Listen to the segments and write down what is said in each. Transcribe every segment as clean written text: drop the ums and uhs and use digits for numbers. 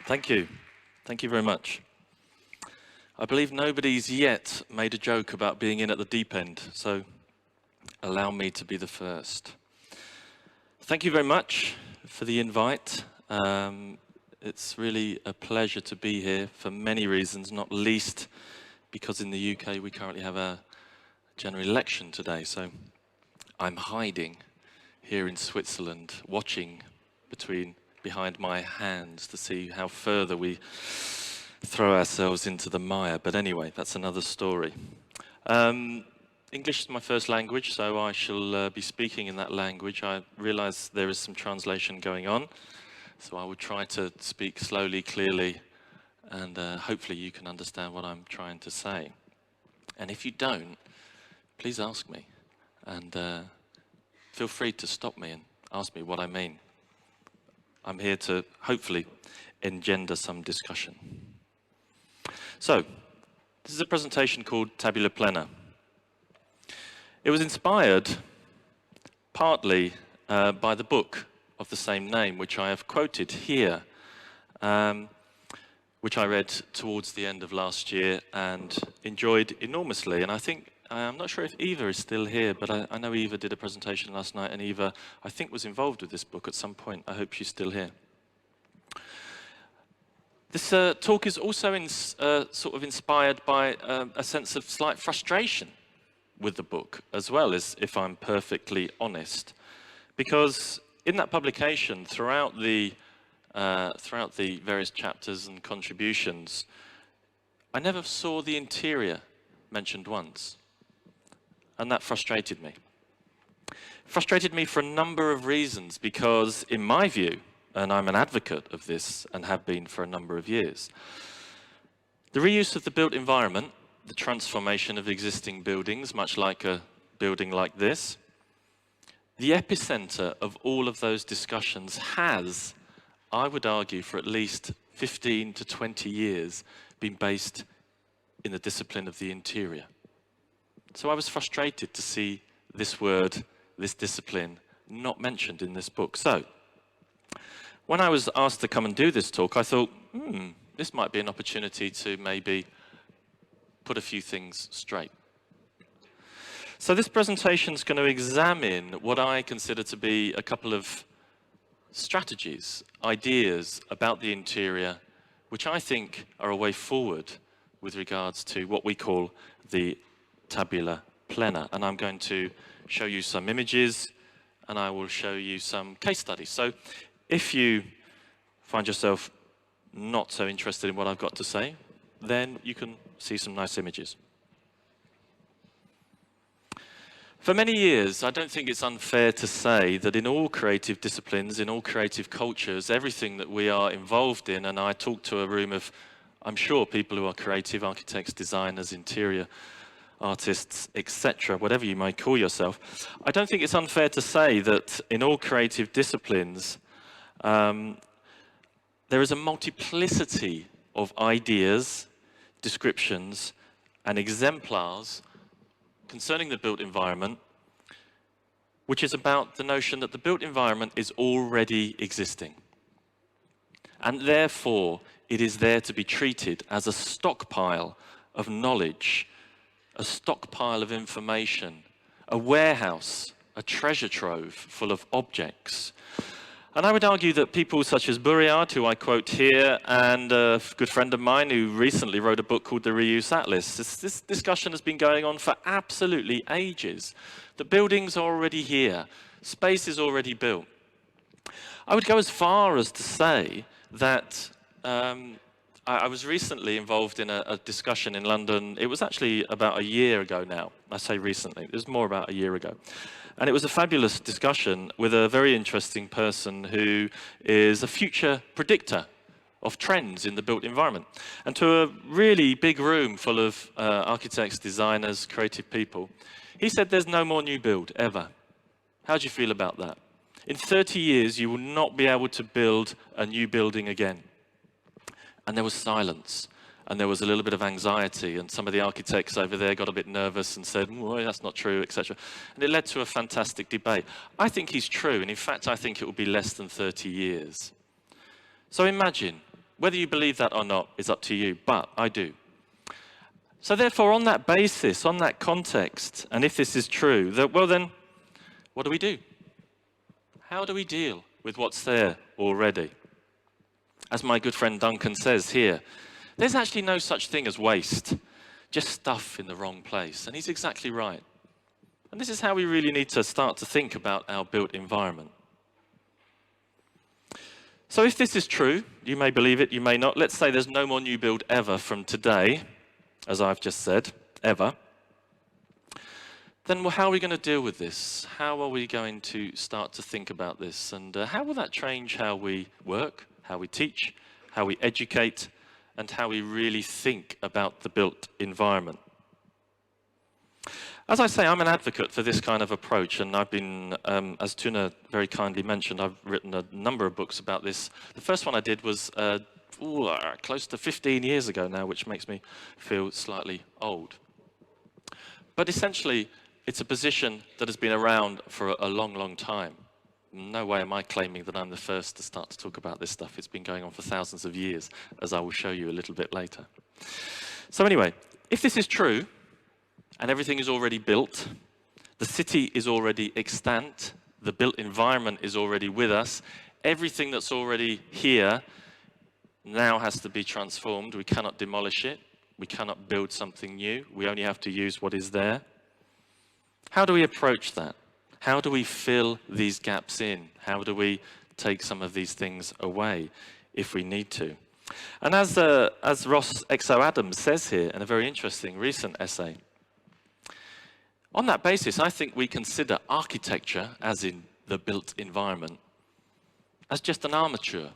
Thank you. Thank you very much. I believe nobody's yet made a joke about being in at the deep end, so allow me to be the first. Thank you very much for the invite. It's really a pleasure to be here for many reasons, not least because in the UK we currently have a general election today, so I'm hiding here in Switzerland, watching behind my hands to see how further we throw ourselves into the mire. But anyway, that's another story. English is my first language, so I shall be speaking in that language. I realize there is some translation going on, so I will try to speak slowly, clearly, and hopefully you can understand what I'm trying to say. And if you don't, please ask me, and feel free to stop me and ask me what I mean. I'm here to hopefully engender some discussion. So, this is a presentation called Tabula Plena. It was inspired partly by the book of the same name, which I have quoted here, which I read towards the end of last year and enjoyed enormously. And I think, I'm not sure if Eva is still here, but I know Eva did a presentation last night, and Eva, I think, was involved with this book at some point. I hope she's still here. This talk is also sort of inspired by a sense of slight frustration with the book, as well, as if I'm perfectly honest. Because in that publication, throughout the various chapters and contributions, I never saw the interior mentioned once. And that frustrated me. Frustrated me for a number of reasons, because in my view, and I'm an advocate of this and have been for a number of years, the reuse of the built environment, the transformation of existing buildings, much like a building like this, the epicenter of all of those discussions has, I would argue, for at least 15 to 20 years, been based in the discipline of the interior. So I was frustrated to see this word, this discipline, not mentioned in this book. So, when I was asked to come and do this talk, I thought, this might be an opportunity to maybe put a few things straight. So this presentation is going to examine what I consider to be a couple of strategies, ideas about the interior, which I think are a way forward with regards to what we call the Tabula Plena. And I'm going to show you some images, and I will show you some case studies. So if you find yourself not so interested in what I've got to say, then you can see some nice images. For many years, I don't think it's unfair to say that in all creative disciplines, in all creative cultures, everything that we are involved in, and I talk to a room of, I'm sure, people who are creative, architects, designers, interior artists, etc., whatever you might call yourself, I don't think it's unfair to say that in all creative disciplines, there is a multiplicity of ideas, descriptions, and exemplars concerning the built environment, which is about the notion that the built environment is already existing. And therefore, it is there to be treated as a stockpile of knowledge, a stockpile of information, a warehouse, a treasure trove full of objects. And I would argue that people such as Bosschaert, who I quote here, and a good friend of mine who recently wrote a book called The Reuse Atlas, this discussion has been going on for absolutely ages. The buildings are already here. Space is already built. I would go as far as to say that I was recently involved in a discussion in London. It was actually about a year ago now. I say recently. It was more about a year ago. And it was a fabulous discussion with a very interesting person who is a future predictor of trends in the built environment. And to a really big room full of architects, designers, creative people, he said there's no more new build, ever. How do you feel about that? In 30 years, you will not be able to build a new building again. And there was silence, and there was a little bit of anxiety, and some of the architects over there got a bit nervous and said, well, that's not true, etc. And it led to a fantastic debate. I think he's true, and in fact, I think it will be less than 30 years. So imagine Whether you believe that or not is up to you, but I do. So therefore, on that basis, on that context, and if this is true, well then, what do we do? How do we deal with what's there already? As my good friend Duncan says here, there's actually no such thing as waste, just stuff in the wrong place. And he's exactly right. And this is how we really need to start to think about our built environment. So if this is true, you may believe it, you may not. Let's say there's no more new build ever from today, as I've just said, ever. Then how are we going to deal with this? How are we going to start to think about this? And how will that change how we work, how we teach, how we educate, and how we really think about the built environment? As I say, I'm an advocate for this kind of approach, and I've been, as Tuna very kindly mentioned, I've written a number of books about this. The first one I did was close to 15 years ago now, which makes me feel slightly old. But essentially, it's a position that has been around for a long, long time. No way am I claiming that I'm the first to start to talk about this stuff. It's been going on for thousands of years, as I will show you a little bit later. So anyway, if this is true, and everything is already built, the city is already extant, the built environment is already with us, everything that's already here now has to be transformed. We cannot demolish it. We cannot build something new. We only have to use what is there. How do we approach that? How do we fill these gaps in? How do we take some of these things away if we need to? And as Ross Exo Adams says here in a very interesting recent essay, on that basis, I think we consider architecture, as in the built environment, as just an armature.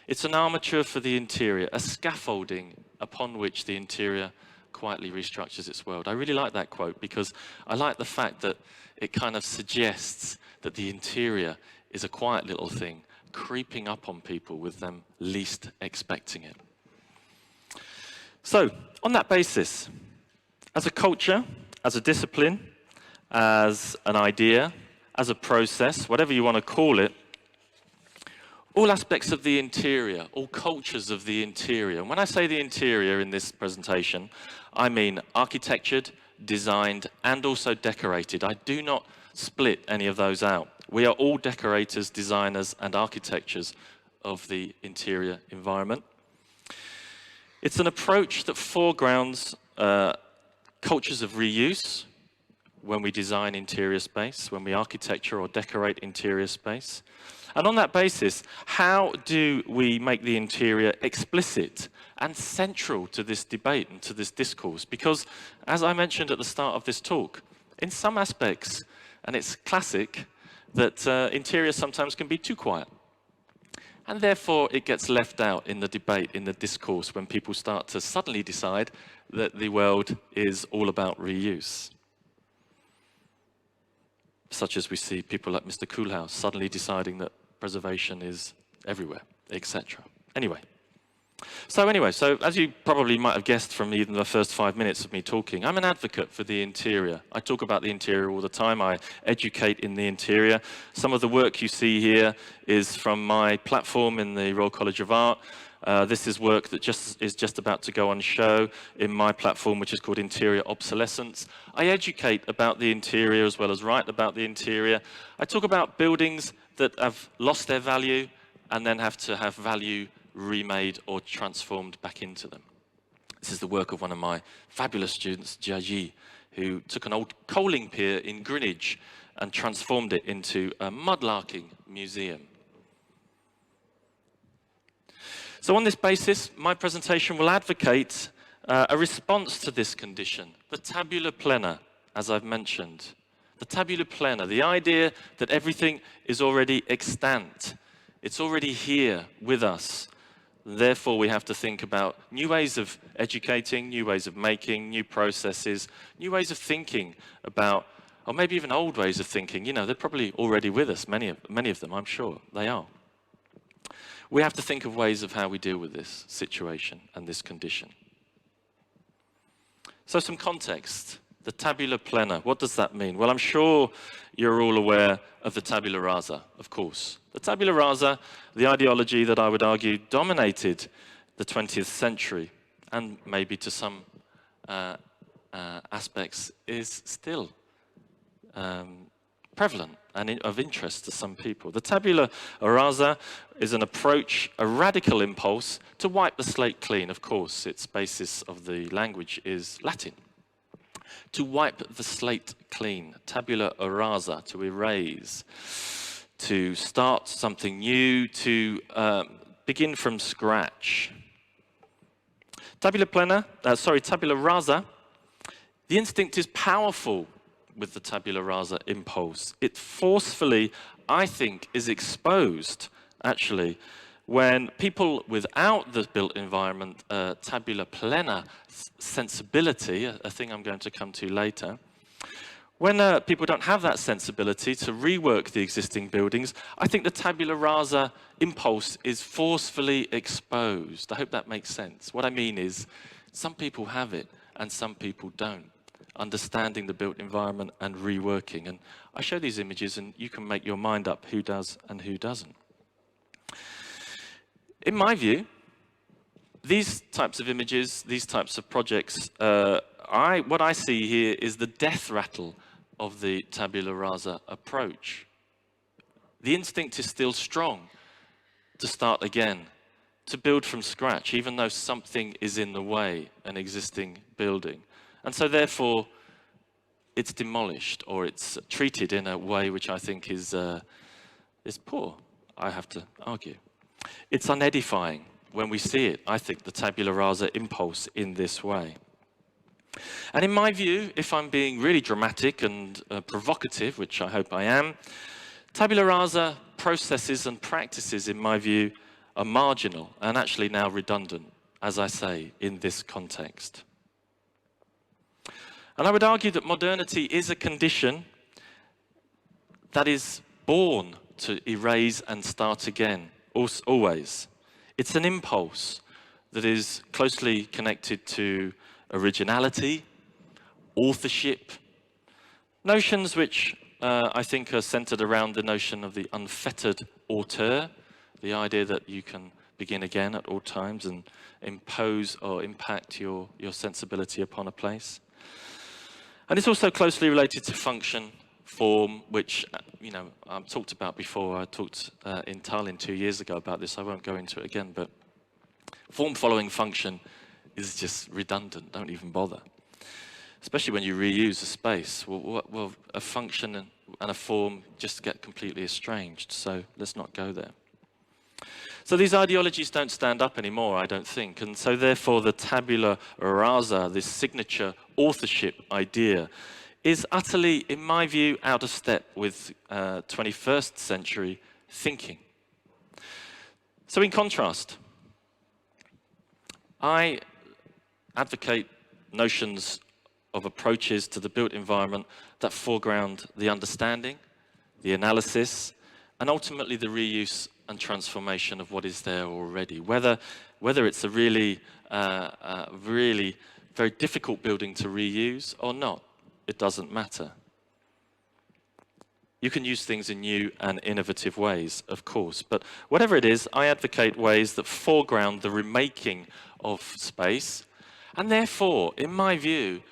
It's an armature for the interior, a scaffolding upon which the interior quietly restructures its world. I really like that quote because I like the fact that it kind of suggests that the interior is a quiet little thing, creeping up on people with them least expecting it. So, on that basis, as a culture, as a discipline, as an idea, as a process, whatever you want to call it, all aspects of the interior, all cultures of the interior. And when I say the interior in this presentation, I mean architectured, designed, and also decorated. I do not split any of those out. We are all decorators, designers, and architectures of the interior environment. It's an approach that foregrounds cultures of reuse when we design interior space, when we architecture or decorate interior space. And on that basis, how do we make the interior explicit and central to this debate and to this discourse? Because, as I mentioned at the start of this talk, in some aspects, and it's classic, that interior sometimes can be too quiet. And therefore, it gets left out in the debate, in the discourse, when people start to suddenly decide that the world is all about reuse. Such as we see people like Mr. Koolhaas suddenly deciding that preservation is everywhere, etc. Anyway, so as you probably might have guessed from even the first 5 minutes of me talking, I'm an advocate for the interior. I talk about the interior all the time. I educate in the interior. Some of the work you see here is from my platform in the Royal College of Art. This is work that is just about to go on show in my platform, which is called Interior Obsolescence. I educate about the interior as well as write about the interior. I talk about buildings that have lost their value and then have to have value remade or transformed back into them. This is the work of one of my fabulous students, Jiayi, who took an old coaling pier in Greenwich and transformed it into a mudlarking museum. So on this basis, my presentation will advocate a response to this condition, the tabula plena, as I've mentioned. The tabula plena, the idea that everything is already extant. It's already here with us. Therefore, we have to think about new ways of educating, new ways of making, new processes, new ways of thinking about, or maybe even old ways of thinking. You know, they're probably already with us, many of them, I'm sure they are. We have to think of ways of how we deal with this situation and this condition. So some context. The tabula plena, what does that mean? Well, I'm sure you're all aware of the tabula rasa, of course. The tabula rasa, the ideology that I would argue dominated the 20th century, and maybe to some aspects is still prevalent and of interest to some people. The tabula rasa is an approach, a radical impulse to wipe the slate clean. Of course, its basis of the language is Latin. To wipe the slate clean, tabula rasa, to erase, to start something new, to begin from scratch. Tabula rasa, the instinct is powerful with the tabula rasa impulse. It forcefully, I think, is exposed, actually, when people without the built environment, tabula plena sensibility, a thing I'm going to come to later, when people don't have that sensibility to rework the existing buildings, I think the tabula rasa impulse is forcefully exposed. I hope that makes sense. What I mean is, some people have it and some people don't. Understanding the built environment and reworking. And I show these images and you can make your mind up who does and who doesn't. In my view, these types of images, these types of projects, what I see here is the death rattle of the tabula rasa approach. The instinct is still strong to start again, to build from scratch, even though something is in the way, an existing building. And so therefore, it's demolished, or it's treated in a way which I think is poor, I have to argue. It's unedifying when we see it, I think, the tabula rasa impulse in this way. And in my view, if I'm being really dramatic and provocative, which I hope I am, tabula rasa processes and practices, in my view, are marginal and actually now redundant, as I say, in this context. And I would argue that modernity is a condition that is born to erase and start again, always. It's an impulse that is closely connected to originality, authorship, notions which I think are centered around the notion of the unfettered auteur, the idea that you can begin again at all times and impose or impact your sensibility upon a place. And it's also closely related to function, form, which, I've talked about before. I talked in Tallinn 2 years ago about this. I won't go into it again, but form following function is just redundant. Don't even bother. Especially when you reuse a space. Well, a function and a form just get completely estranged. So let's not go there. So these ideologies don't stand up anymore, I don't think. And so therefore the tabula rasa, this signature authorship idea, is utterly, in my view, out of step with 21st century thinking. So in contrast, I advocate notions of approaches to the built environment that foreground the understanding, the analysis, and ultimately the reuse and transformation of what is there already. Whether it's a really very difficult building to reuse or not, it doesn't matter. You can use things in new and innovative ways, of course, but whatever it is, I advocate ways that foreground the remaking of space, and therefore, in my view,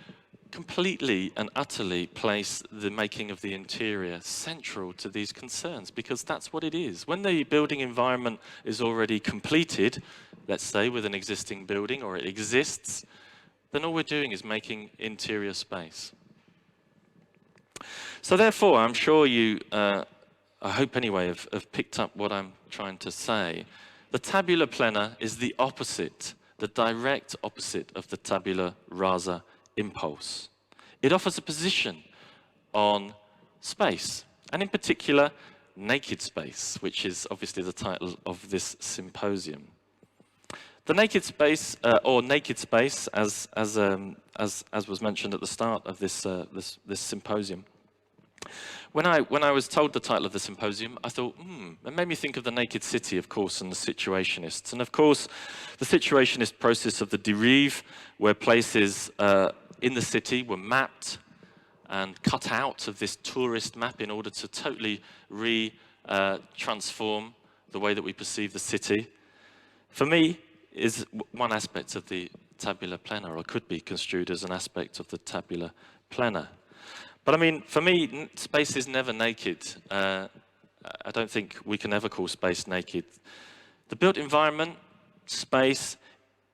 completely and utterly place the making of the interior central to these concerns, because that's what it is. When the building environment is already completed, let's say with an existing building, or it exists, then all we're doing is making interior space. So therefore, I'm sure you, I hope anyway, have picked up what I'm trying to say. The tabula plena is the opposite, the direct opposite of the tabula rasa impulse. It offers a position on space, and in particular, naked space, which is obviously the title of this symposium. The naked space, or naked space, as was mentioned at the start of this symposium. When I was told the title of the symposium, I thought, it made me think of the naked city, of course, and the situationists. And of course, the situationist process of the derive, where places in the city were mapped and cut out of this tourist map in order to totally transform the way that we perceive the city, for me, is one aspect of the tabula plena, or could be construed as an aspect of the tabula plena. But I mean, for me, space is never naked. I don't think we can ever call space naked. The built environment, space,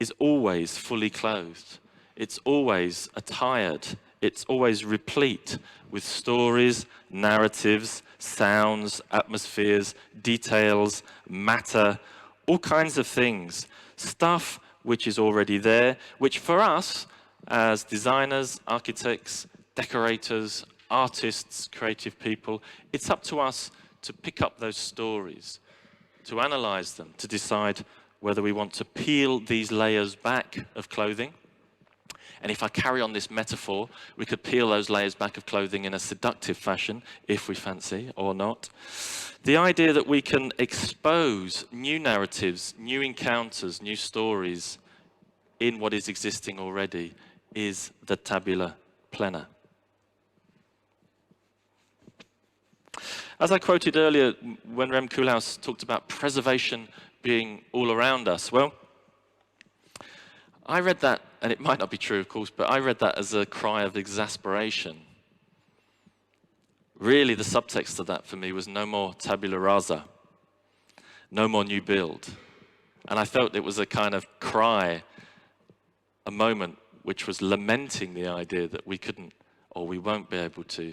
is always fully clothed. It's always attired. It's always replete with stories, narratives, sounds, atmospheres, details, matter, all kinds of things. Stuff which is already there, which for us, as designers, architects, decorators, artists, creative people, it's up to us to pick up those stories, to analyze them, to decide whether we want to peel these layers back of clothing. And if I carry on this metaphor, we could peel those layers back of clothing in a seductive fashion, if we fancy, or not. The idea that we can expose new narratives, new encounters, new stories in what is existing already is the tabula plena. As I quoted earlier, when Rem Koolhaas talked about preservation being all around us, well, I read that, and it might not be true, of course, but I read that as a cry of exasperation. Really, the subtext of that for me was no more tabula rasa, no more new build. And I felt it was a kind of cry, a moment which was lamenting the idea that we couldn't, or we won't be able to,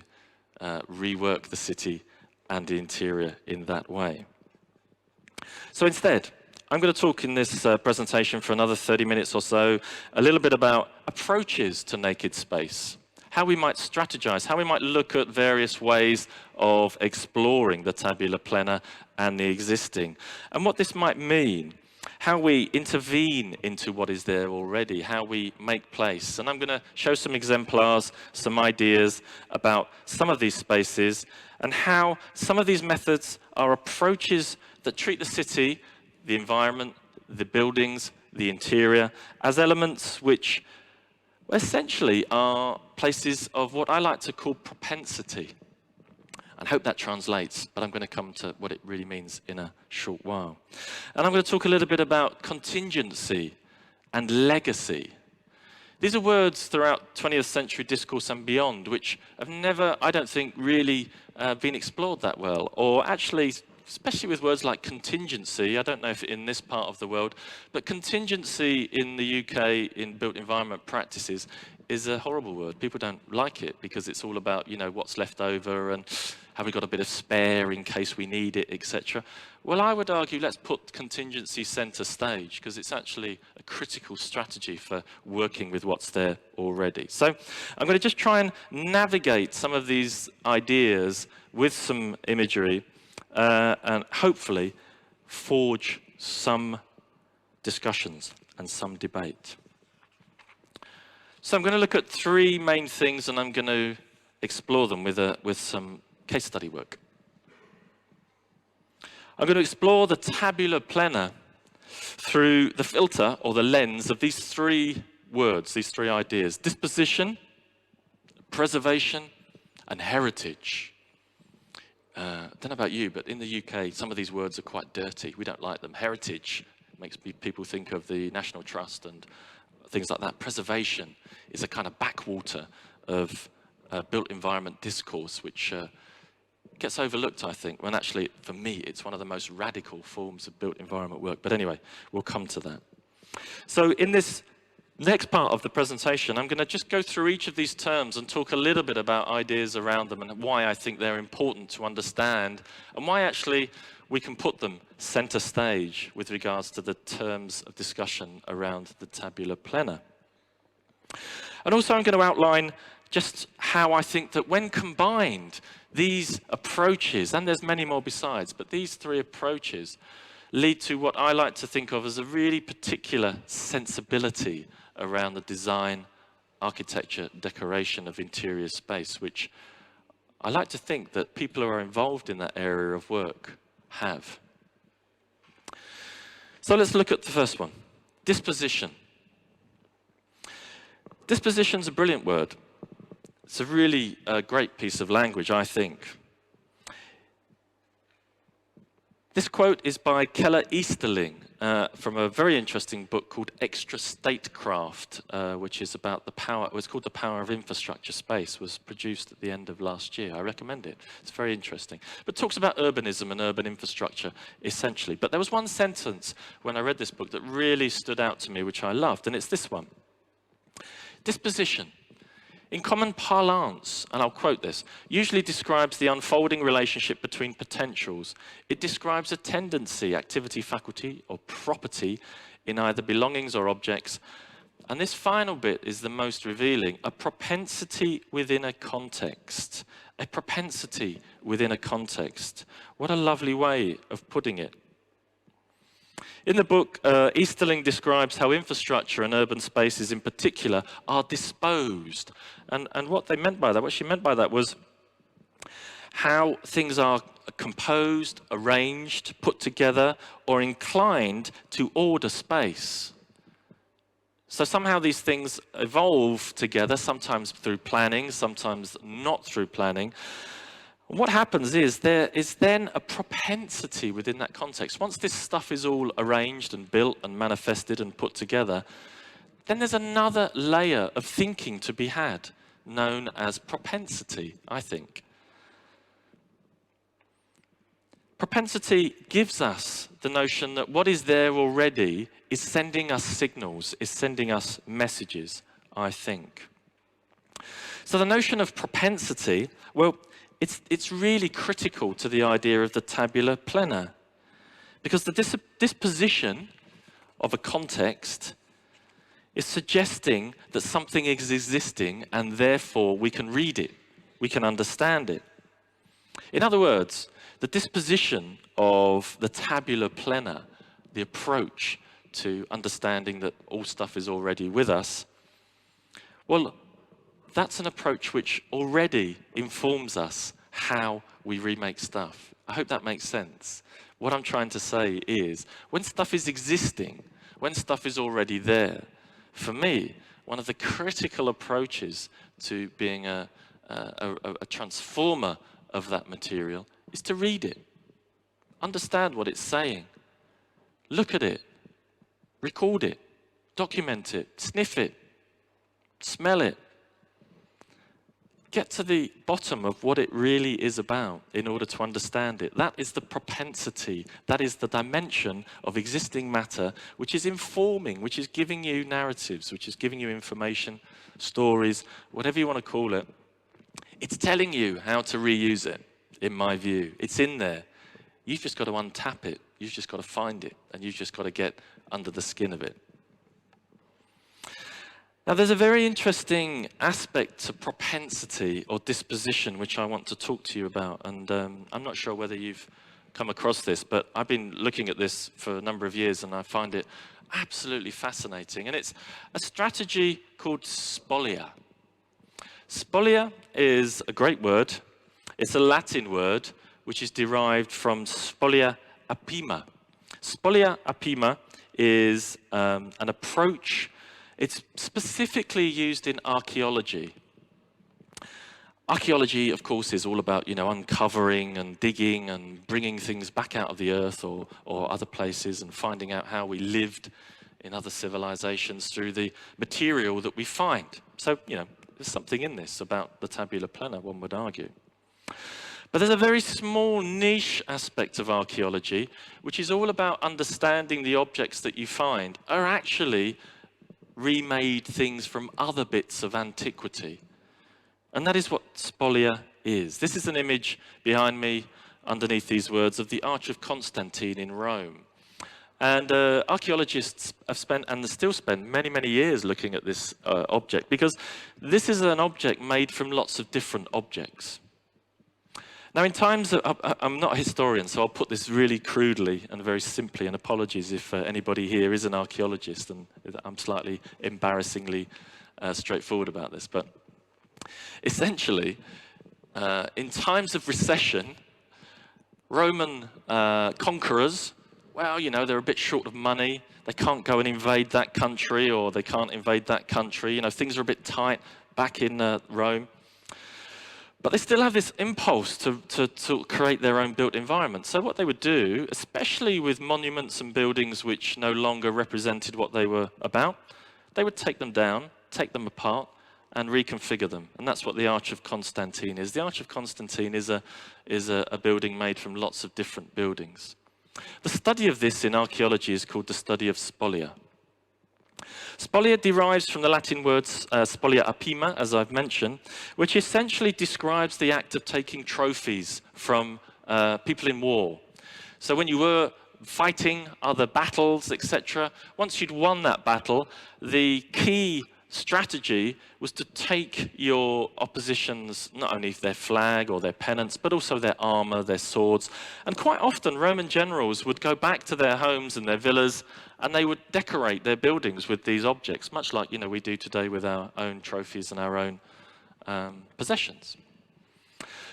rework the city and the interior in that way. So instead, I'm going to talk in this presentation for another 30 minutes or so, a little bit about approaches to naked space, how we might strategize, how we might look at various ways of exploring the tabula plena and the existing, and what this might mean, how we intervene into what is there already, how we make place. And I'm going to show some exemplars, some ideas about some of these spaces, and how some of these methods are approaches that treat the city, the environment, the buildings, the interior, as elements which essentially are places of what I like to call propensity. I hope that translates, but I'm going to come to what it really means in a short while. And I'm going to talk a little bit about contingency and legacy. These are words throughout 20th century discourse and beyond, which have never, I don't think, really been explored that well, or actually, especially with words like contingency, I don't know if in this part of the world, but contingency in the UK in built environment practices is a horrible word. People don't like it because it's all about, you know, what's left over and have we got a bit of spare in case we need it, etc. Well, I would argue let's put contingency center stage because it's actually a critical strategy for working with what's there already. So I'm going to just try and navigate some of these ideas with some imagery and hopefully forge some discussions and some debate. So I'm going to look at three main things and I'm going to explore them with some case study work. I'm going to explore the tabula plena through the filter or the lens of these three words, these three ideas: disposition, preservation, and heritage. I don't know about you, but in the UK, some of these words are quite dirty. We don't like them. Heritage makes people think of the National Trust and things like that. Preservation is a kind of backwater of built environment discourse, which gets overlooked, I think, when actually, for me, it's one of the most radical forms of built environment work. But anyway, we'll come to that. So in this next part of the presentation, I'm going to just go through each of these terms and talk a little bit about ideas around them and why I think they're important to understand and why actually we can put them center stage with regards to the terms of discussion around the tabula plena. And also I'm going to outline just how I think that when combined, these approaches, and there's many more besides, but these three approaches lead to what I like to think of as a really particular sensibility around the design, architecture, decoration of interior space, which I like to think that people who are involved in that area of work have. So let's look at the first one, disposition. Disposition's a brilliant word. It's a really great piece of language, I think. This quote is by Keller Easterling from a very interesting book called Extra Statecraft, which is about the power, it was called The Power of Infrastructure Space, was produced at the end of last year. I recommend it. It's very interesting. But talks about urbanism and urban infrastructure, essentially. But there was one sentence when I read this book that really stood out to me, which I loved, and it's this one. Disposition, in common parlance, and I'll quote this, usually describes the unfolding relationship between potentials. It describes a tendency, activity, faculty, or property in either belongings or objects. And this final bit is the most revealing, a propensity within a context. A propensity within a context. What a lovely way of putting it. In the book, Easterling describes how infrastructure and urban spaces in particular are disposed. And what they meant by that, what she meant by that was how things are composed, arranged, put together, or inclined to order space. So somehow these things evolve together, sometimes through planning, sometimes not through planning. What happens is there is then a propensity within that context. Once this stuff is all arranged and built and manifested and put together, then there's another layer of thinking to be had, known as propensity, I think. Propensity gives us the notion that what is there already is sending us signals, is sending us messages, I think. So the notion of propensity, well, it's really critical to the idea of the tabula plena, because the disposition of a context is suggesting that something is existing and therefore we can read it, we can understand it. In other words, the disposition of the tabula plena, the approach to understanding that all stuff is already with us, well, that's an approach which already informs us how we remake stuff. I hope that makes sense. What I'm trying to say is, when stuff is existing, when stuff is already there, for me, one of the critical approaches to being a transformer of that material is to read it, understand what it's saying, look at it, record it, document it, sniff it, smell it. Get to the bottom of what it really is about in order to understand it. That is the propensity. That is the dimension of existing matter which is informing, which is giving you narratives, which is giving you information, stories, whatever you want to call it. It's telling you how to reuse it, in my view. It's in there. You've just got to untap it. You've just got to find it. And you've just got to get under the skin of it. Now, there's a very interesting aspect to propensity or disposition which I want to talk to you about. And I'm not sure whether you've come across this, but I've been looking at this for a number of years and I find it absolutely fascinating. And it's a strategy called spolia. Spolia is a great word. It's a Latin word which is derived from spolia apima. Spolia apima is an approach. It's specifically used in archaeology. Archaeology, of course, is all about, uncovering and digging and bringing things back out of the earth or other places and finding out how we lived in other civilizations through the material that we find. So, there's something in this about the tabula plena, one would argue. But there's a very small niche aspect of archaeology, which is all about understanding the objects that you find are actually remade things from other bits of antiquity. And that is what spolia is. This is an image behind me, underneath these words, of the Arch of Constantine in Rome. And archaeologists have spent, and still spend, many, many years looking at this object, because this is an object made from lots of different objects. Now, in times of, I'm not a historian, so I'll put this really crudely and very simply, and apologies if anybody here is an archaeologist, and I'm slightly embarrassingly straightforward about this, but essentially, in times of recession, Roman conquerors, well, they're a bit short of money, they can't go and invade that country, or they can't invade that country, things are a bit tight back in Rome. But they still have this impulse to create their own built environment. So what they would do, especially with monuments and buildings which no longer represented what they were about, they would take them down, take them apart, and reconfigure them. And that's what the Arch of Constantine is. The Arch of Constantine is a building made from lots of different buildings. The study of this in archaeology is called the study of spolia. Spolia derives from the Latin words spolia apima, as I've mentioned, which essentially describes the act of taking trophies from people in war. So when you were fighting other battles, etc., once you'd won that battle, the key strategy was to take your opposition's, not only their flag or their pennants, but also their armor, their swords. And quite often, Roman generals would go back to their homes and their villas, and they would decorate their buildings with these objects, much like, you know, we do today with our own trophies and our own possessions.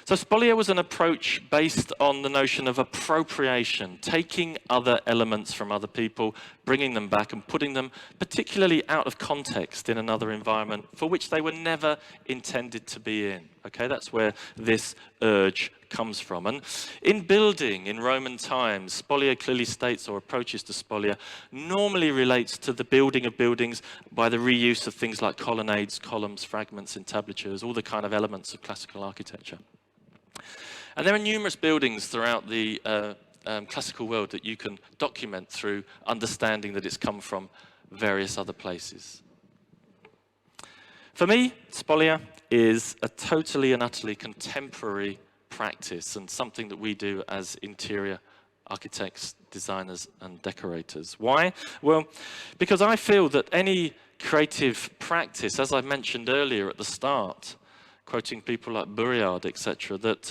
So spolia was an approach based on the notion of appropriation, taking other elements from other people, bringing them back and putting them particularly out of context in another environment for which they were never intended to be in. Okay, that's where this urge comes from. And in building, in Roman times, spolia clearly states, or approaches to spolia, normally relates to the building of buildings by the reuse of things like colonnades, columns, fragments, entablatures, all the kind of elements of classical architecture. And there are numerous buildings throughout the classical world that you can document through understanding that it's come from various other places. For me, spolia is a totally and utterly contemporary practice and something that we do as interior architects, designers, and decorators. Why? Well, because I feel that any creative practice, as I mentioned earlier at the start, quoting people like Bosschaert, etc., that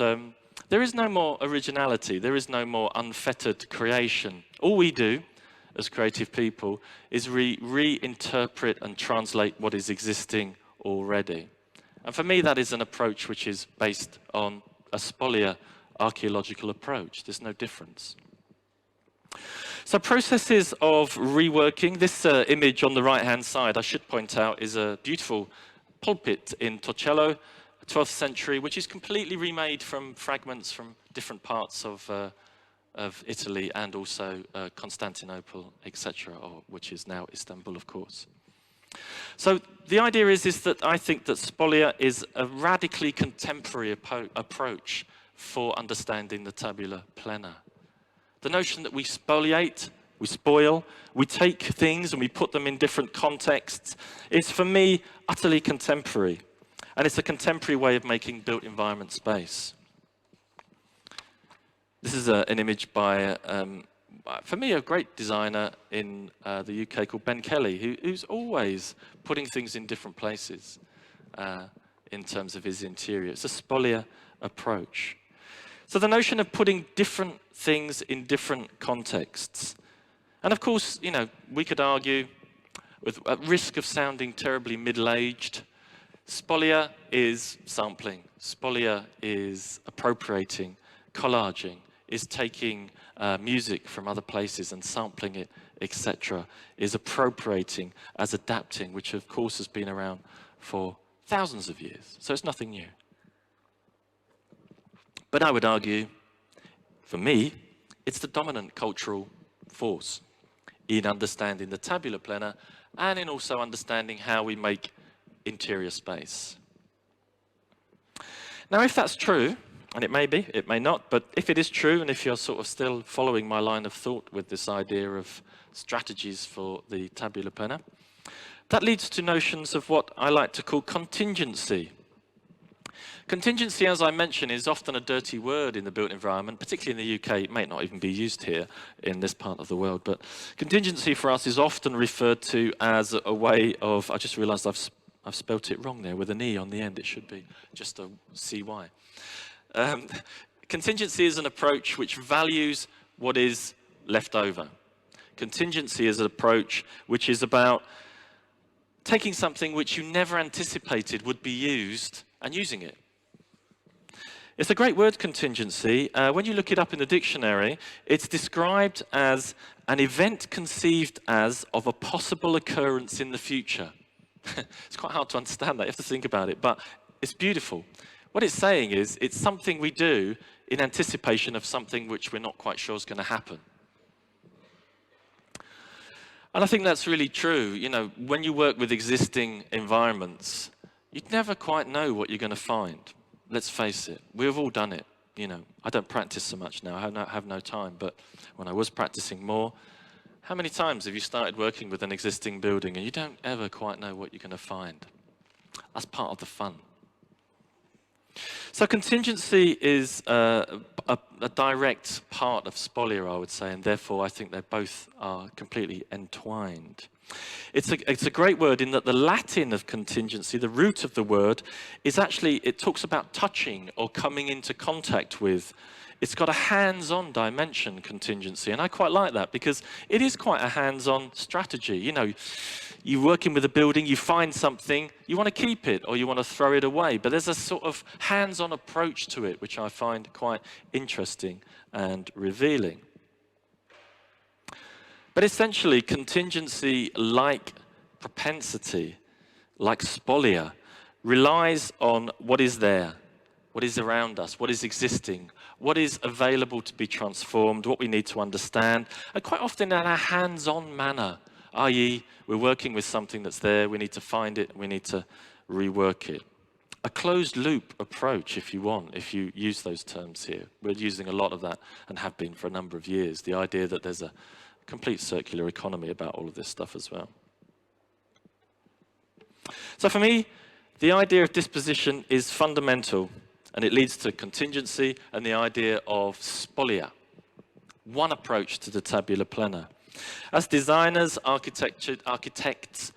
there is no more originality, there is no more unfettered creation. All we do as creative people is reinterpret and translate what is existing already. And for me, that is an approach which is based on a spolia archaeological approach. There's no difference. So processes of reworking, this image on the right-hand side, I should point out, is a beautiful pulpit in Torcello, 12th century, which is completely remade from fragments from different parts of Italy and also Constantinople, etc., which is now Istanbul, of course. So the idea is that I think that spolia is a radically contemporary approach for understanding the tabula plena. The notion that we spoliate, we spoil, we take things and we put them in different contexts is, for me, utterly contemporary. And it's a contemporary way of making built environment space. This is an image by, for me, a great designer in the UK called Ben Kelly, who's always putting things in different places in terms of his interior. It's a spolia approach. So the notion of putting different things in different contexts. And of course, you know, we could argue, at risk of sounding terribly middle-aged, spolia is sampling, spolia is appropriating, collaging, is taking music from other places and sampling it, etc., is appropriating as adapting, which of course has been around for thousands of years. So it's nothing new. But I would argue, for me, it's the dominant cultural force in understanding the tabula plena and in also understanding how we make interior space. Now, if that's true, and it may be, it may not, but if it is true, and if you're sort of still following my line of thought with this idea of strategies for the tabula plena, that leads to notions of what I like to call contingency. Contingency, as I mentioned, is often a dirty word in the built environment, particularly in the UK. It may not even be used here in this part of the world, but contingency for us is often referred to as a way of, I just realized I've spelt it wrong there with an E on the end. It should be just a CY. Contingency is an approach which values what is left over. Contingency is an approach which is about taking something which you never anticipated would be used and using it. It's a great word, contingency. When you look it up in the dictionary, it's described as an event conceived as of a possible occurrence in the future. It's quite hard to understand that. You have to think about it, but it's beautiful. What it's saying is it's something we do in anticipation of something which we're not quite sure is going to happen. And I think that's really true. You know, when you work with existing environments, you never quite know what you're going to find. Let's face it, we've all done it. You know, I don't practice so much now, I have no time, but when I was practicing more, how many times have you started working with an existing building and you don't ever quite know what you're going to find? That's part of the fun. So contingency is a direct part of spolia, I would say, and therefore I think they both are completely entwined. It's a great word in that the Latin of contingency, the root of the word, is actually, it talks about touching or coming into contact with. It's got a hands-on dimension, contingency, and I quite like that because it is quite a hands-on strategy. You know, you're working with a building, you find something, you want to keep it or you want to throw it away, but there's a sort of hands-on approach to it, which I find quite interesting and revealing. But essentially, contingency, like propensity, like spolia, relies on what is there, what is around us, what is existing, what is available to be transformed, what we need to understand, and quite often in a hands-on manner, i.e. we're working with something that's there, we need to find it, we need to rework it. A closed-loop approach, if you want, if you use those terms here. We're using a lot of that and have been for a number of years, the idea that there's a complete circular economy about all of this stuff as well. So for me, the idea of disposition is fundamental, and it leads to contingency and the idea of spolia, one approach to the tabula plena. As designers, architects,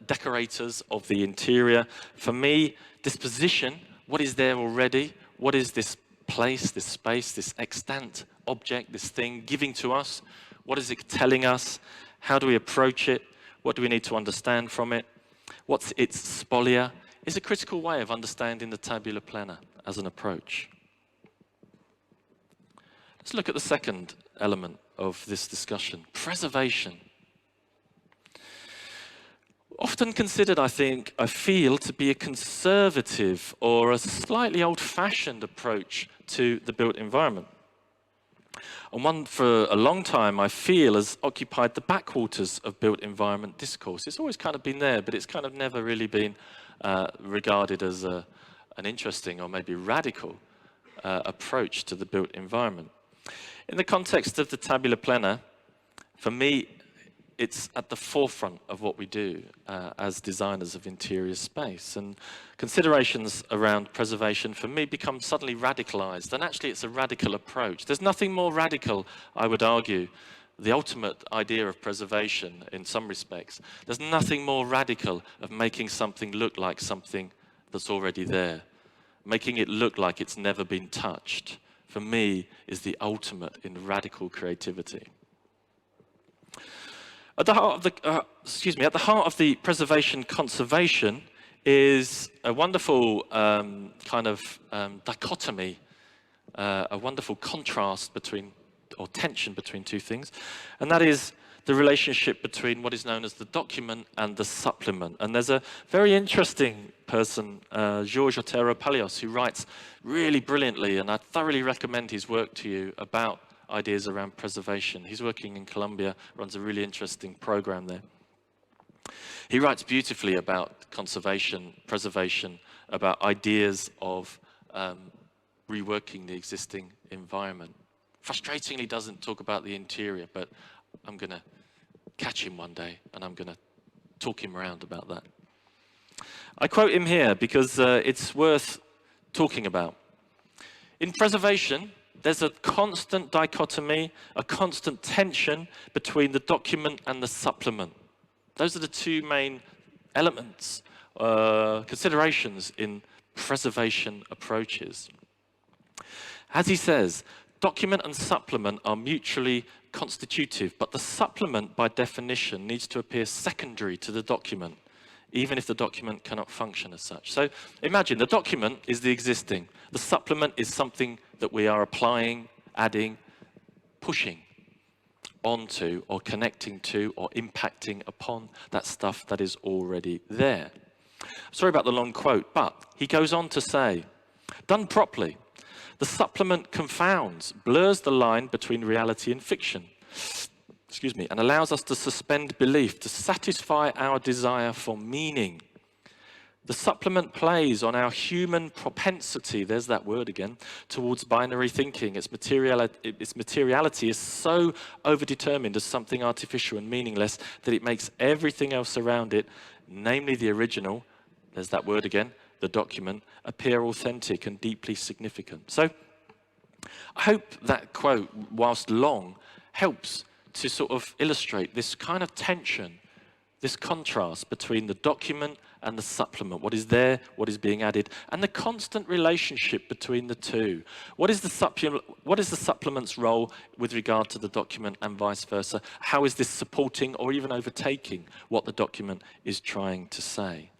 decorators of the interior, for me, disposition, what is there already, what is this place, this space, this extant object, this thing giving to us, what is it telling us, how do we approach it, what do we need to understand from it, what's its spolia, is a critical way of understanding the tabula plena as an approach. Let's look at the second element of this discussion, preservation. Often considered, I feel, to be a conservative or a slightly old-fashioned approach to the built environment. And one for a long time, I feel, has occupied the backwaters of built environment discourse. It's always kind of been there, but it's kind of never really been regarded as an interesting or maybe radical approach to the built environment. In the context of the tabula plena, for me, it's at the forefront of what we do as designers of interior space. And considerations around preservation, for me, become suddenly radicalized. And actually, it's a radical approach. There's nothing more radical, I would argue, the ultimate idea of preservation in some respects. There's nothing more radical of making something look like something that's already there. Making it look like it's never been touched, for me, is the ultimate in radical creativity. At the heart of the preservation conservation is a wonderful dichotomy, a wonderful contrast between, or tension between two things, and that is the relationship between what is known as the document and the supplement. And there's a very interesting person, George Otero Palios, who writes really brilliantly, and I thoroughly recommend his work to you about ideas around preservation. He's working in Colombia, runs a really interesting program there. He writes beautifully about conservation, preservation, about ideas of reworking the existing environment. Frustratingly doesn't talk about the interior, but I'm going to catch him one day and I'm going to talk him around about that. I quote him here because it's worth talking about. In preservation, there's a constant dichotomy, a constant tension between the document and the supplement. Those are the two main elements, considerations in preservation approaches. As he says, document and supplement are mutually constitutive, but the supplement, by definition, needs to appear secondary to the document, even if the document cannot function as such. So imagine the document is the existing. The supplement is something that we are applying, adding, pushing onto, or connecting to, or impacting upon that stuff that is already there. Sorry about the long quote, but he goes on to say, Done properly, the supplement confounds, blurs the line between reality and fiction, excuse me, and allows us to suspend belief, to satisfy our desire for meaning. The supplement plays on our human propensity, there's that word again, towards binary thinking. Its materiality is so overdetermined as something artificial and meaningless that it makes everything else around it, namely the original, there's that word again, the document, appear authentic and deeply significant. So I hope that quote, whilst long, helps to sort of illustrate this kind of tension, this contrast between the document and the supplement, what is there, what is being added, and the constant relationship between the two. What is the supplement's role with regard to the document and vice versa? How is this supporting or even overtaking what the document is trying to say?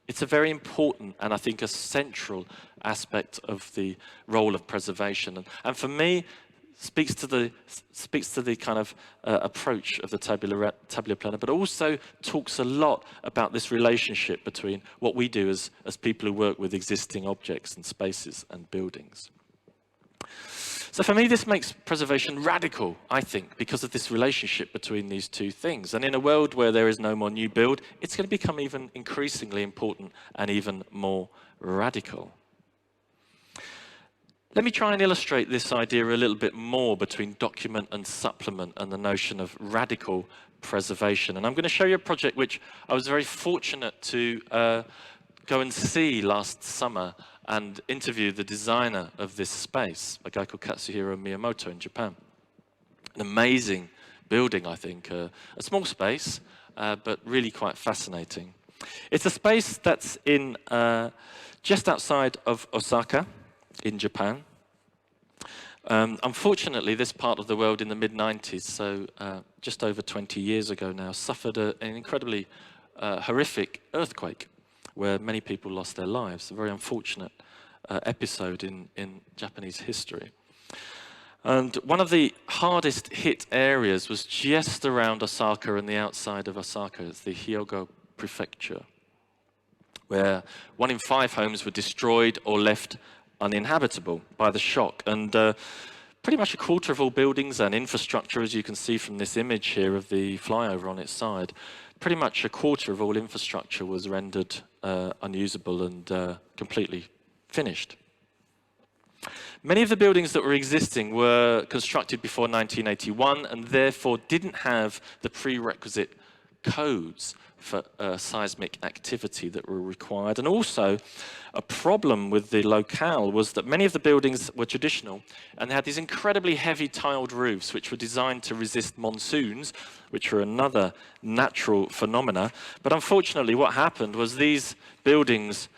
It's a very important and I think a central aspect of the role of preservation. And for me, speaks to the kind of approach of the tabula plena, but also talks a lot about this relationship between what we do as people who work with existing objects and spaces and buildings. So for me, this makes preservation radical, I think, because of this relationship between these two things. And in a world where there is no more new build, it's going to become even increasingly important and even more radical. Let me try and illustrate this idea a little bit more between document and supplement and the notion of radical preservation. And I'm going to show you a project which I was very fortunate to go and see last summer and interview the designer of this space, a guy called Katsuhiro Miyamoto in Japan. An amazing building, I think, a small space, but really quite fascinating. It's a space that's in just outside of Osaka, in Japan. Unfortunately, this part of the world in the mid-90s, so just over 20 years ago now, suffered an incredibly horrific earthquake where many people lost their lives. A very unfortunate episode in Japanese history. And one of the hardest hit areas was just around Osaka and the outside of Osaka. It's the Hyogo prefecture, where 1 in 5 homes were destroyed or left uninhabitable by the shock. And pretty much a quarter of all buildings and infrastructure, as you can see from this image here of the flyover on its side, pretty much a quarter of all infrastructure was rendered unusable and completely finished. Many of the buildings that were existing were constructed before 1981 and therefore didn't have the prerequisite codes for seismic activity that were required. And also, a problem with the locale was that many of the buildings were traditional and they had these incredibly heavy tiled roofs which were designed to resist monsoons, which were another natural phenomena. But unfortunately, what happened was these buildings,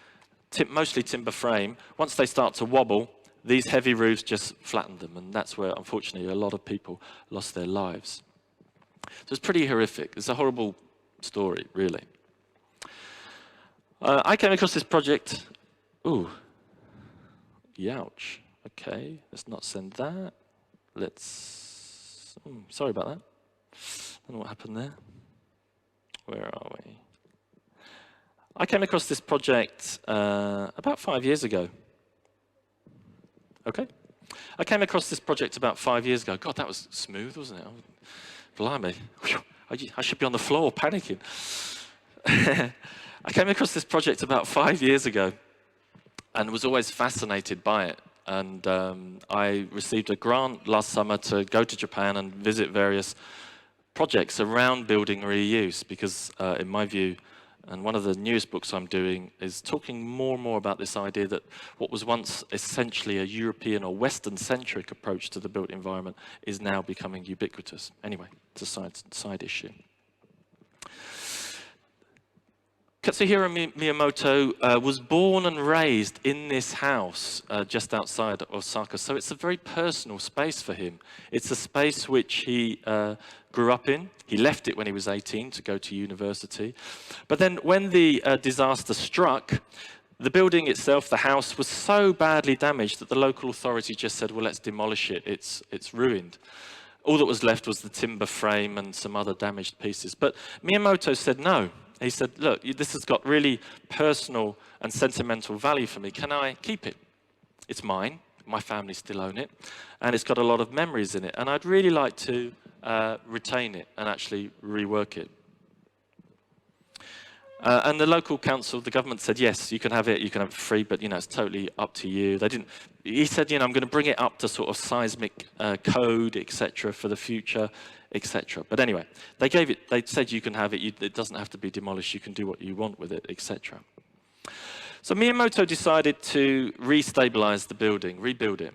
mostly timber frame, once they start to wobble, these heavy roofs just flattened them, and that's where, unfortunately, a lot of people lost their lives. So it's pretty horrific. It's a horrible story, really. I came across this project. Ooh, youch. Okay, let's not send that. Let's. Sorry about that. Don't know what happened there. Where are we? I came across this project about 5 years ago. Okay. I came across this project about 5 years ago. God, that was smooth, wasn't it? Blimey. I should be on the floor panicking. I came across this project about 5 years ago and was always fascinated by it. And I received a grant last summer to go to Japan and visit various projects around building reuse because, in my view, and one of the newest books I'm doing is talking more and more about this idea that what was once essentially a European or Western-centric approach to the built environment is now becoming ubiquitous. Anyway, it's a side issue. Katsuhiro Miyamoto was born and raised in this house just outside Osaka, so it's a very personal space for him. It's a space which he grew up in. He left it when he was 18 to go to university. But then when the disaster struck, the building itself, the house, was so badly damaged that the local authority just said, well, let's demolish it. It's ruined. All that was left was the timber frame and some other damaged pieces. But Miyamoto said no. He said, look, this has got really personal and sentimental value for me. Can I keep it? It's mine. My family still own it. And it's got a lot of memories in it. And I'd really like to retain it and actually rework it. And the local council, the government said, yes, you can have it free, but, it's totally up to you. He said, I'm going to bring it up to sort of seismic code, etc., for the future, etc. But anyway, they said you can have it, it doesn't have to be demolished, you can do what you want with it, etc. So Miyamoto decided to restabilize the building, rebuild it.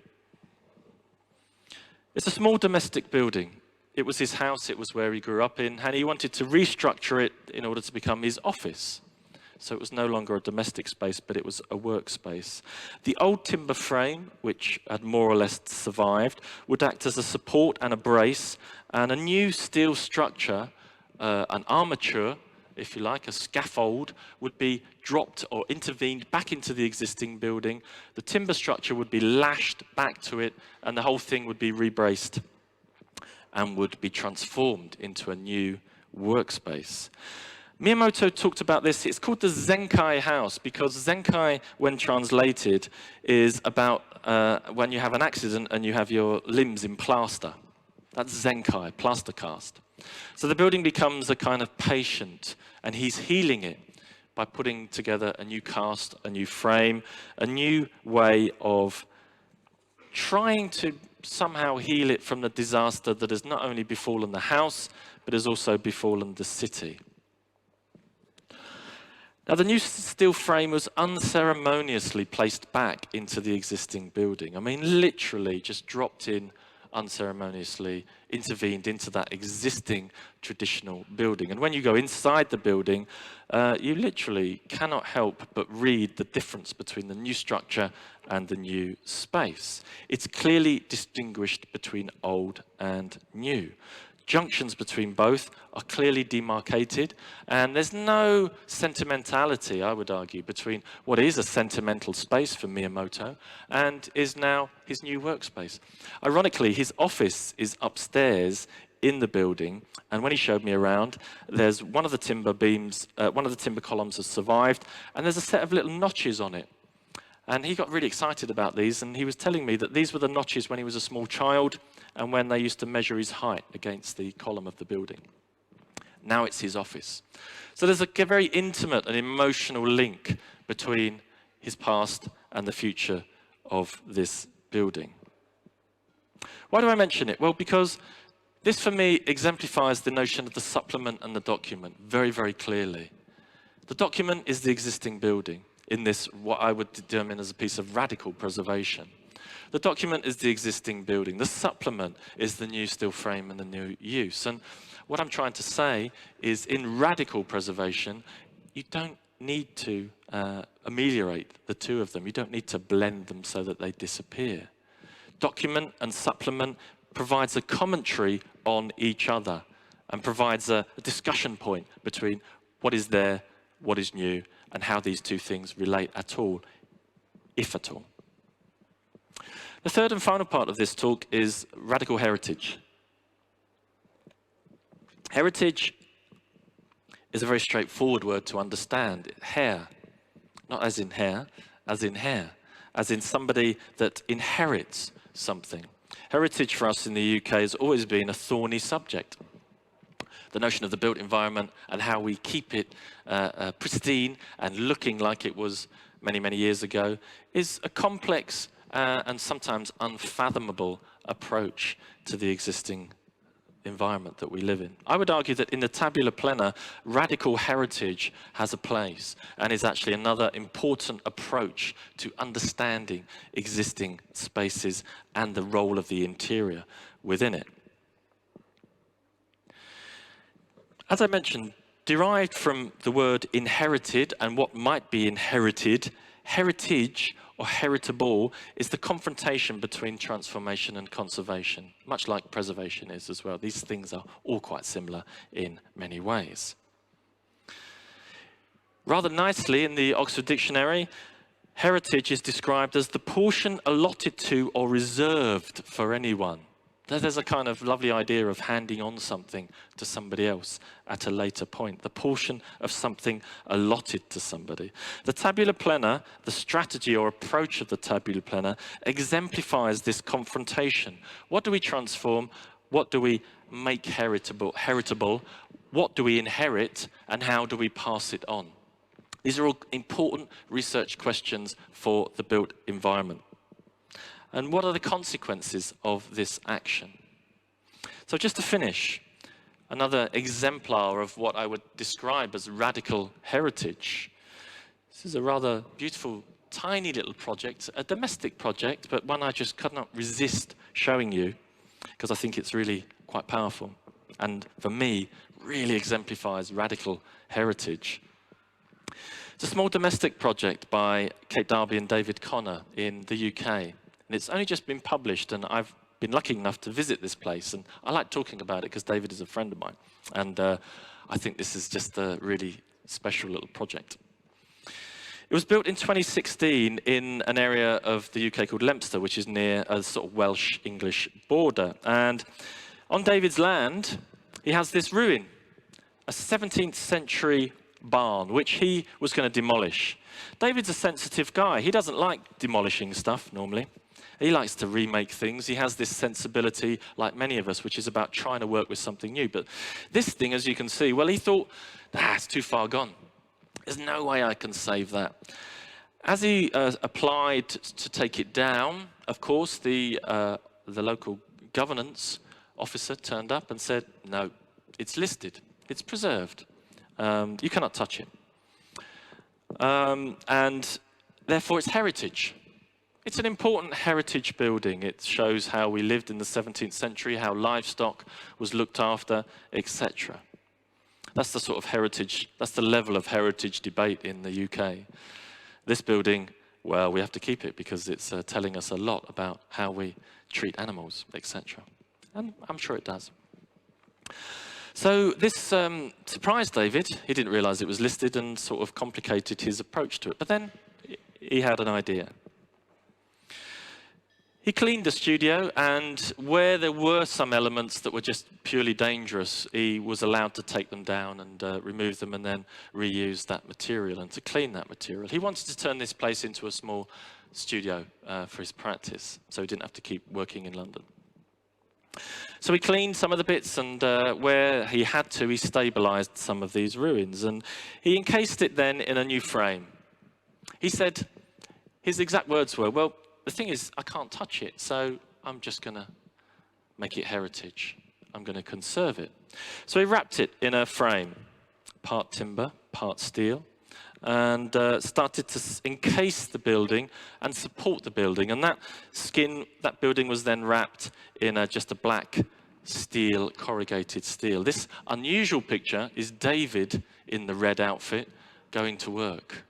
It's a small domestic building. It was his house, it was where he grew up in, and he wanted to restructure it in order to become his office. So it was no longer a domestic space, but it was a workspace. The old timber frame, which had more or less survived, would act as a support and a brace, and a new steel structure, an armature, if you like, a scaffold, would be dropped or intervened back into the existing building. The timber structure would be lashed back to it, and the whole thing would be rebraced and would be transformed into a new workspace. Miyamoto talked about this. It's called the Zheng Kai House because Zheng Kai, when translated, is about when you have an accident and you have your limbs in plaster. That's Zheng Kai, plaster cast. So the building becomes a kind of patient, and he's healing it by putting together a new cast, a new frame, a new way of trying to somehow heal it from the disaster that has not only befallen the house, but has also befallen the city. Now, the new steel frame was unceremoniously placed back into the existing building. I mean, literally just dropped in unceremoniously, intervened into that existing traditional building. And when you go inside the building, you literally cannot help but read the difference between the new structure and the new space. It's clearly distinguished between old and new. Junctions between both are clearly demarcated, and there's no sentimentality, I would argue, between what is a sentimental space for Miyamoto and is now his new workspace. Ironically, his office is upstairs in the building, and when he showed me around, there's one of the timber beams, one of the timber columns has survived, and there's a set of little notches on it. And he got really excited about these, and he was telling me that these were the notches when he was a small child and when they used to measure his height against the column of the building. Now it's his office. So there's a very intimate and emotional link between his past and the future of this building. Why do I mention it? Well, because this for me exemplifies the notion of the supplement and the document very, very clearly. The document is the existing building in this, what I would determine as a piece of radical preservation. The document is the existing building. The supplement is the new steel frame and the new use. And what I'm trying to say is in radical preservation, you don't need to ameliorate the two of them. You don't need to blend them so that they disappear. Document and supplement provides a commentary on each other and provides a discussion point between what is there, what is new, and how these two things relate at all, if at all. The third and final part of this talk is radical heritage. Heritage is a very straightforward word to understand. Hair, not as in hair, as in hair, as in somebody that inherits something. Heritage for us in the UK has always been a thorny subject. The notion of the built environment and how we keep it pristine and looking like it was many, many years ago is a complex and sometimes unfathomable approach to the existing environment that we live in. I would argue that in the tabula plena, radical heritage has a place and is actually another important approach to understanding existing spaces and the role of the interior within it. As I mentioned, derived from the word inherited and what might be inherited, heritage or heritable is the confrontation between transformation and conservation, much like preservation is as well. These things are all quite similar in many ways. Rather nicely in the Oxford Dictionary, heritage is described as the portion allotted to or reserved for anyone. There's a kind of lovely idea of handing on something to somebody else at a later point, the portion of something allotted to somebody. The tabula plena, the strategy or approach of the tabula plena, exemplifies this confrontation. What do we transform? What do we make heritable? What do we inherit? And how do we pass it on? These are all important research questions for the built environment. And what are the consequences of this action? So just to finish, another exemplar of what I would describe as radical heritage. This is a rather beautiful, tiny little project, a domestic project, but one I just could not resist showing you because I think it's really quite powerful. And for me, really exemplifies radical heritage. It's a small domestic project by Kate Darby and David Connor in the UK. And it's only just been published, and I've been lucky enough to visit this place. And I like talking about it because David is a friend of mine. And I think this is just a really special little project. It was built in 2016 in an area of the UK called Leinster, which is near a sort of Welsh-English border. And on David's land, he has this ruin, a 17th century barn, which he was going to demolish. David's a sensitive guy. He doesn't like demolishing stuff normally. He likes to remake things. He has this sensibility, like many of us, which is about trying to work with something new. But this thing, as you can see, well, he thought, it's too far gone. There's no way I can save that. As he applied to take it down, of course, the local governance officer turned up and said, no, it's listed. It's preserved. You cannot touch it. And therefore, it's heritage. It's an important heritage building. It shows how we lived in the 17th century, how livestock was looked after, etc. That's the sort of heritage, that's the level of heritage debate in the UK. This building, well, we have to keep it because it's telling us a lot about how we treat animals, etc. And I'm sure it does. So this surprised David. He didn't realize it was listed and sort of complicated his approach to it. But then he had an idea. He cleaned the studio, and where there were some elements that were just purely dangerous, he was allowed to take them down and remove them and then reuse that material and to clean that material. He wanted to turn this place into a small studio for his practice, so he didn't have to keep working in London. So he cleaned some of the bits, and where he had to, he stabilized some of these ruins, and he encased it then in a new frame. He said, his exact words were, well, the thing is, I can't touch it, so I'm just going to make it heritage. I'm going to conserve it. So he wrapped it in a frame, part timber, part steel, and started to encase the building and support the building. And that building was then wrapped in just a black steel, corrugated steel. This unusual picture is David in the red outfit going to work.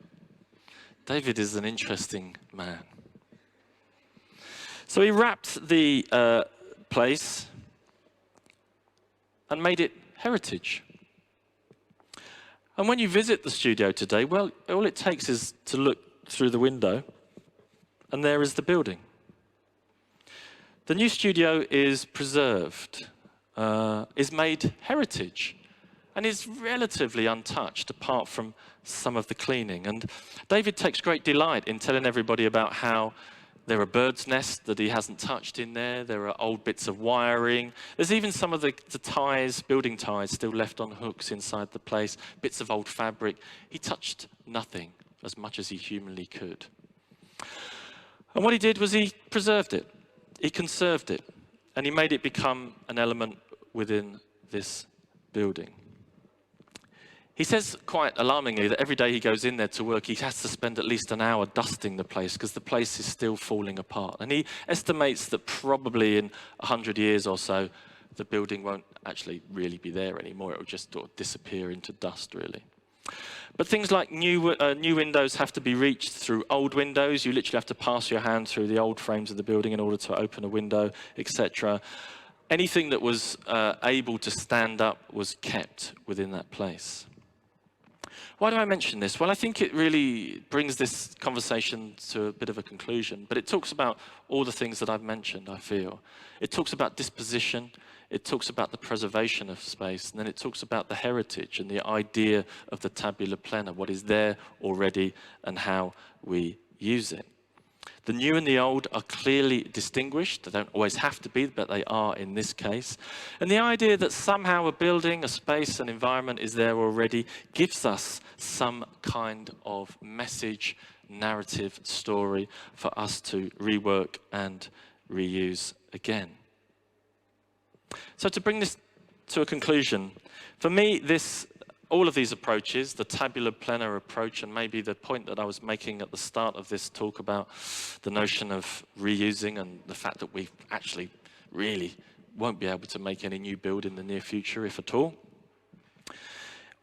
David is an interesting man. So he wrapped the place and made it heritage. And when you visit the studio today, well, all it takes is to look through the window, and there is the building. The new studio is preserved, is made heritage, and is relatively untouched apart from some of the cleaning. And David takes great delight in telling everybody about how there are birds' nests that he hasn't touched in there. There are old bits of wiring. There's even some of the ties, building ties, still left on hooks inside the place, bits of old fabric. He touched nothing as much as he humanly could. And what he did was he preserved it. He conserved it. And he made it become an element within this building. He says quite alarmingly that every day he goes in there to work, he has to spend at least an hour dusting the place because the place is still falling apart. And he estimates that probably in 100 years or so, the building won't actually really be there anymore. It will just sort of disappear into dust, really. But things like new windows have to be reached through old windows. You literally have to pass your hand through the old frames of the building in order to open a window, etc. Anything that was able to stand up was kept within that place. Why do I mention this? Well, I think it really brings this conversation to a bit of a conclusion, but it talks about all the things that I've mentioned, I feel. It talks about disposition, it talks about the preservation of space, and then it talks about the heritage and the idea of the tabula plena, what is there already and how we use it. The new and the old are clearly distinguished. They don't always have to be, but they are in this case. And the idea that somehow a building, a space, an environment is there already gives us some kind of message, narrative, story for us to rework and reuse again. So to bring this to a conclusion, for me, all of these approaches, the tabula plena approach, and maybe the point that I was making at the start of this talk about the notion of reusing and the fact that we actually really won't be able to make any new build in the near future, if at all.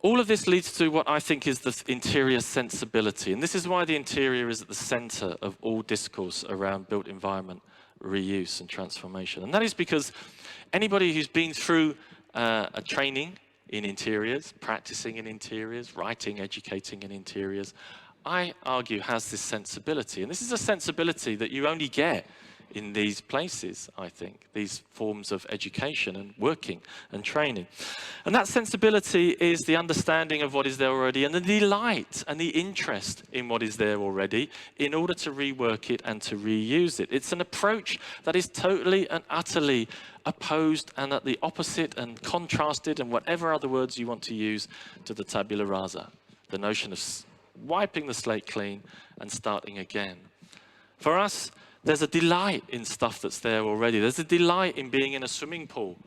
All of this leads to what I think is the interior sensibility. And this is why the interior is at the center of all discourse around built environment reuse and transformation. And that is because anybody who's been through a training in interiors, practicing in interiors, writing, educating in interiors, I argue has this sensibility. And this is a sensibility that you only get in these places, I think, these forms of education and working and training. And that sensibility is the understanding of what is there already and the delight and the interest in what is there already in order to rework it and to reuse it. It's an approach that is totally and utterly opposed and at the opposite and contrasted and whatever other words you want to use to the tabula rasa, the notion of wiping the slate clean and starting again. For us, there's a delight in stuff that's there already. There's a delight in being in a swimming pool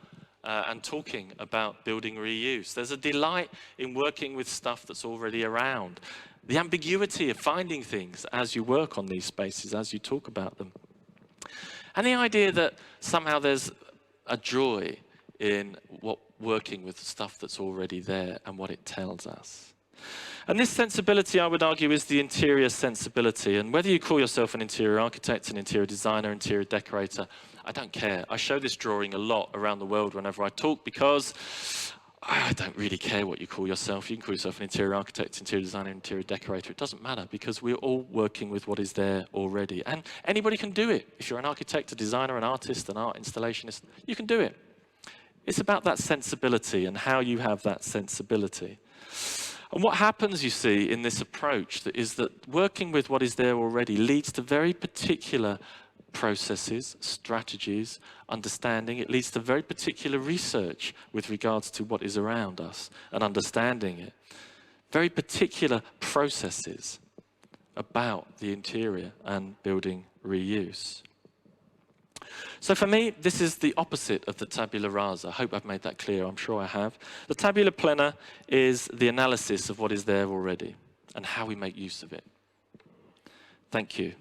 and talking about building reuse. There's a delight in working with stuff that's already around. The ambiguity of finding things as you work on these spaces, as you talk about them. And the idea that somehow there's a joy in working with stuff that's already there and what it tells us. And this sensibility, I would argue, is the interior sensibility. And whether you call yourself an interior architect, an interior designer, interior decorator, I don't care. I show this drawing a lot around the world whenever I talk because I don't really care what you call yourself. You can call yourself an interior architect, interior designer, interior decorator. It doesn't matter because we're all working with what is there already. And anybody can do it. If you're an architect, a designer, an artist, an art installationist, you can do it. It's about that sensibility and how you have that sensibility. And what happens, you see, in this approach is that working with what is there already leads to very particular processes, strategies, understanding. It leads to very particular research with regards to what is around us and understanding it. Very particular processes about the interior and building reuse. So for me, this is the opposite of the tabula rasa. I hope I've made that clear. I'm sure I have. The tabula plena is the analysis of what is there already and how we make use of it. Thank you.